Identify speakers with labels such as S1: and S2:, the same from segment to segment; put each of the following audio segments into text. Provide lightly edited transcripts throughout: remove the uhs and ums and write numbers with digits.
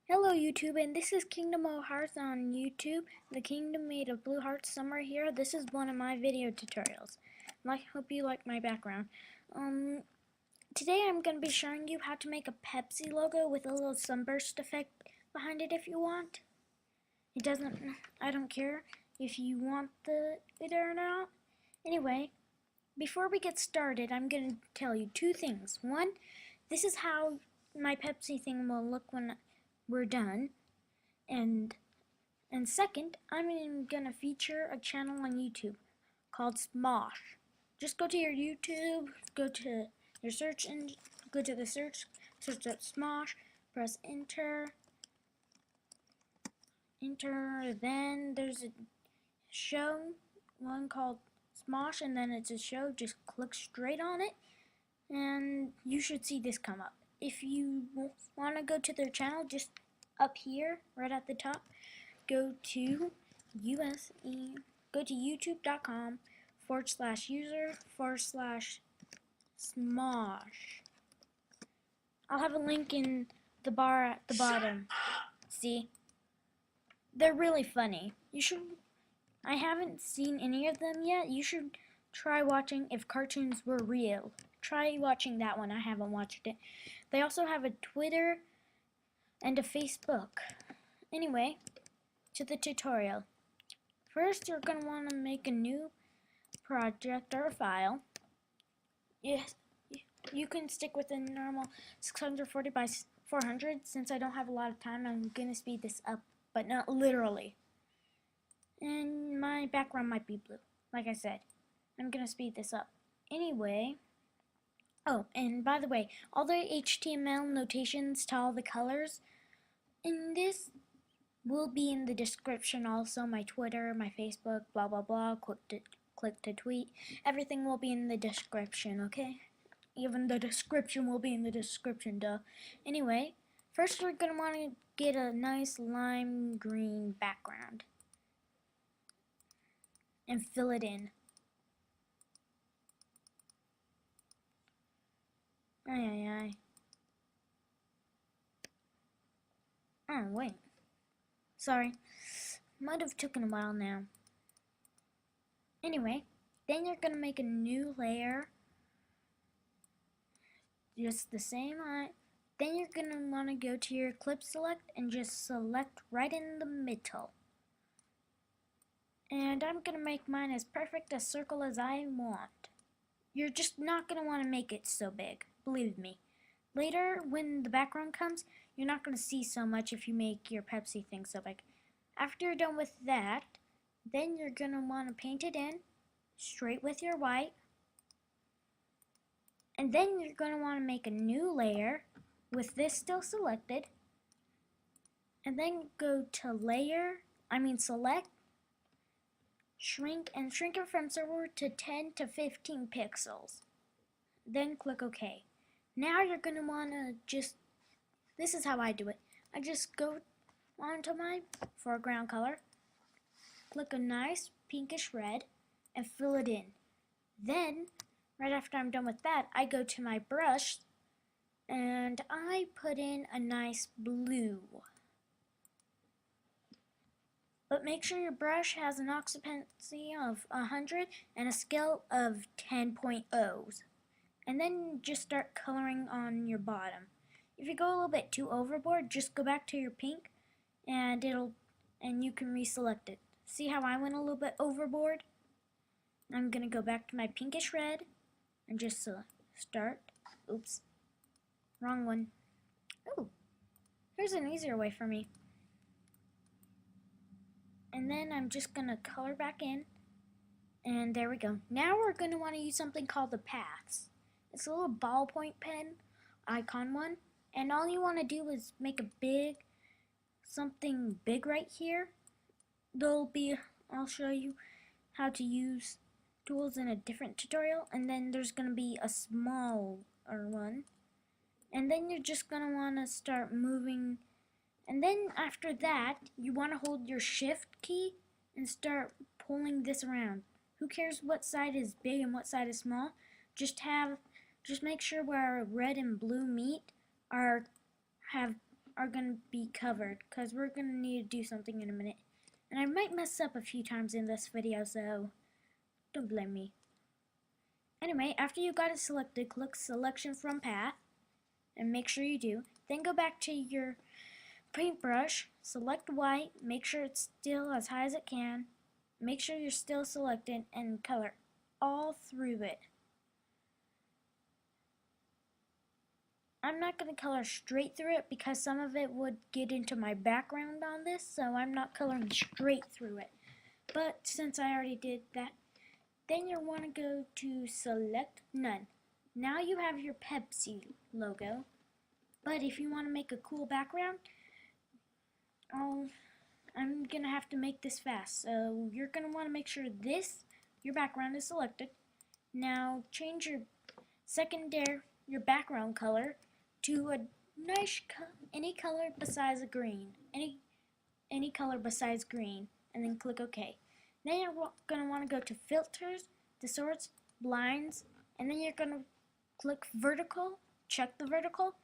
S1: Hello YouTube, and this is Kingdom of Hearts on YouTube. The Kingdom Made of Blue Hearts Summer here. This is one of my video tutorials. Hope you like my background. Today I'm going to be showing you how to make a Pepsi logo with a little sunburst effect behind it if you want. I don't care if you want it or not. Anyway, before we get started, I'm going to tell you two things. One, this is how my Pepsi thing will look when we're done. And second, I'm gonna feature a channel on YouTube called Smosh. Just go to your YouTube, go to your search and go to the search up Smosh, press enter, then there's a show, one called Smosh, and then it's a show. Just click straight on it and you should see this come up. If you want to go to their channel, just up here, right at the top, go to youtube.com/user/smosh. I'll have a link in the bar at the bottom. See? They're really funny. I haven't seen any of them yet. You should try watching If Cartoons Were Real. Try watching that one. I haven't watched it. They also have a Twitter and a Facebook. Anyway, to the tutorial. First, you're going to want to make a new project or a file. Yes, you can stick with a normal 640 by 400. Since I don't have a lot of time, I'm going to speed this up, but not literally. And my background might be blue. Like I said, I'm going to speed this up. Anyway, oh, and by the way, all the HTML notations to all the colors in this will be in the description also. My Twitter, my Facebook, blah blah blah, click to tweet. Everything will be in the description, okay? Even the description will be in the description, duh. Anyway, first we're going to want to get a nice lime green background and fill it in. Aye. Oh, wait. Sorry. Might have taken a while now. Anyway, then you're going to make a new layer. Just the same. Then you're going to want to go to your clip select and just select right in the middle. And I'm going to make mine as perfect a circle as I want. You're just not going to want to make it so big. Believe me. Later, when the background comes, you're not going to see so much if you make your Pepsi thing so big. After you're done with that, then you're going to want to paint it in straight with your white. And then you're going to want to make a new layer with this still selected. And then go to select, shrink, and shrink it from 0 to 10 to 15 pixels. Then click OK. Now you're going to want to this is how I do it. I just go onto my foreground color, click a nice pinkish red, and fill it in. Then, right after I'm done with that, I go to my brush, and I put in a nice blue. But make sure your brush has an occupancy of 100 and a scale of 10.0s. And then just start coloring on your bottom. If you go a little bit too overboard, just go back to your pink and you can reselect it. See how I went a little bit overboard? I'm gonna go back to my pinkish red and just start. Oops, wrong one. Oh, here's an easier way for me. And then I'm just gonna color back in, and there we go. Now we're gonna want to use something called the paths. It's a little ballpoint pen icon one, and all you want to do is make something big right here. I'll show you how to use tools in a different tutorial, and then there's going to be a smaller one. And then you're just going to want to start moving, and then after that, you want to hold your shift key and start pulling this around. Who cares what side is big and what side is small? Just make sure where red and blue meet have are gonna be covered because we're gonna need to do something in a minute. And I might mess up a few times in this video, so don't blame me. Anyway, after you got it selected, click Selection from Path, and make sure you do. Then go back to your paintbrush, select white, make sure it's still as high as it can, make sure you're still selected, and color all through it. I'm not going to color straight through it because some of it would get into my background on this, so I'm not coloring straight through it. But since I already did that, then you'll want to go to Select None. Now you have your Pepsi logo, but if you want to make a cool background, I'm going to have to make this fast. So you're going to want to make sure your background is selected. Now change your background color to a nice any color besides a green. Any color besides green, and then click OK. Then you're going to want to go to Filters, Distorts, Blinds, and then you're going to click Vertical, check the vertical.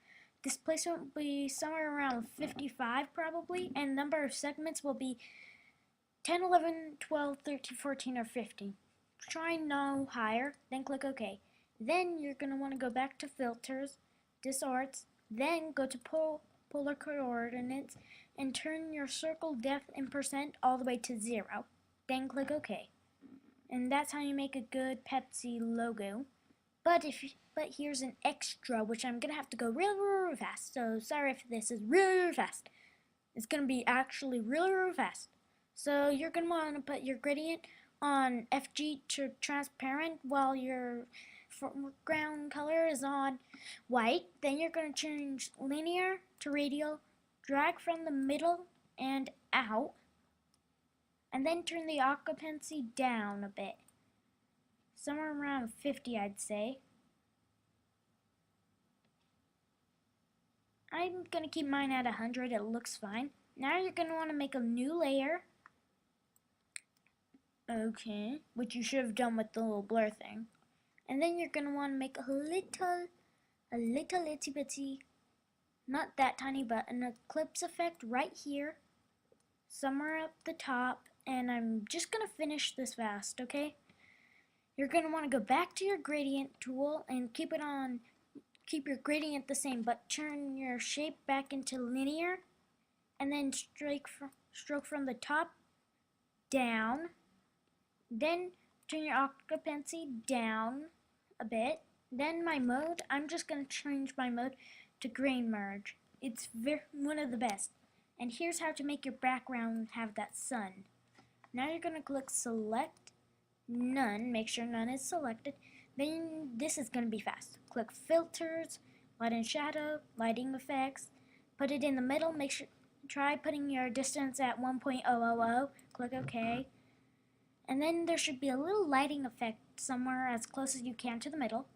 S1: Displacement will be somewhere around 55 probably, and number of segments will be 10, 11, 12, 13, 14, or 15. Try no higher, then click OK. Then you're going to want to go back to Filters, Distorts, then go to Polar Coordinates, and turn your circle depth in percent all the way to 0. Then click OK. And that's how you make a good Pepsi logo. But here's an extra, which I'm going to have to go really fast. So sorry if this is really fast. It's going to be actually really fast. So you're going to want to put your gradient on FG to transparent while your foreground color is on white. Then you're going to change linear to radial, drag from the middle and out, and then turn the occupancy down a bit. Somewhere around 50, I'd say. I'm going to keep mine at 100, it looks fine. Now you're going to want to make a new layer. Okay, which you should have done with the little blur thing. And then you're going to want to make a little itty bitty, not that tiny, but an eclipse effect right here, somewhere up the top. And I'm just going to finish this fast, okay? You're going to want to go back to your gradient tool and keep your gradient the same, but turn your shape back into linear, and then stroke from the top down. Then turn your occupancy down a bit. Then my mode, I'm just going to change my mode to grain merge. It's one of the best. And here's how to make your background have that sun. Now you're going to click Select None, make sure none is selected. Then this is going to be fast. Click Filters, Light and Shadow, Lighting Effects, put it in the middle, try putting your distance at 1.000, click OK. And then there should be a little lighting effect somewhere as close as you can to the middle.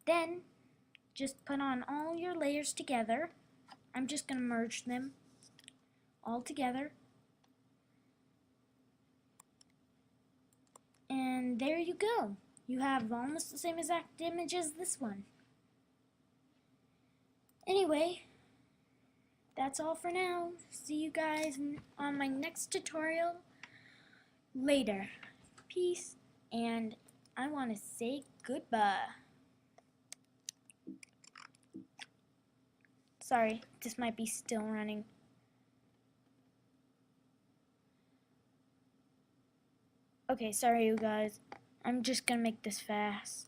S1: Then just put on all your layers together. I'm just going to merge them all together. And there you go. You have almost the same exact image as this one. Anyway, that's all for now. See you guys on my next tutorial later. Peace, and I want to say goodbye. Sorry, this might be still running. Okay, sorry you guys. I'm just gonna make this fast.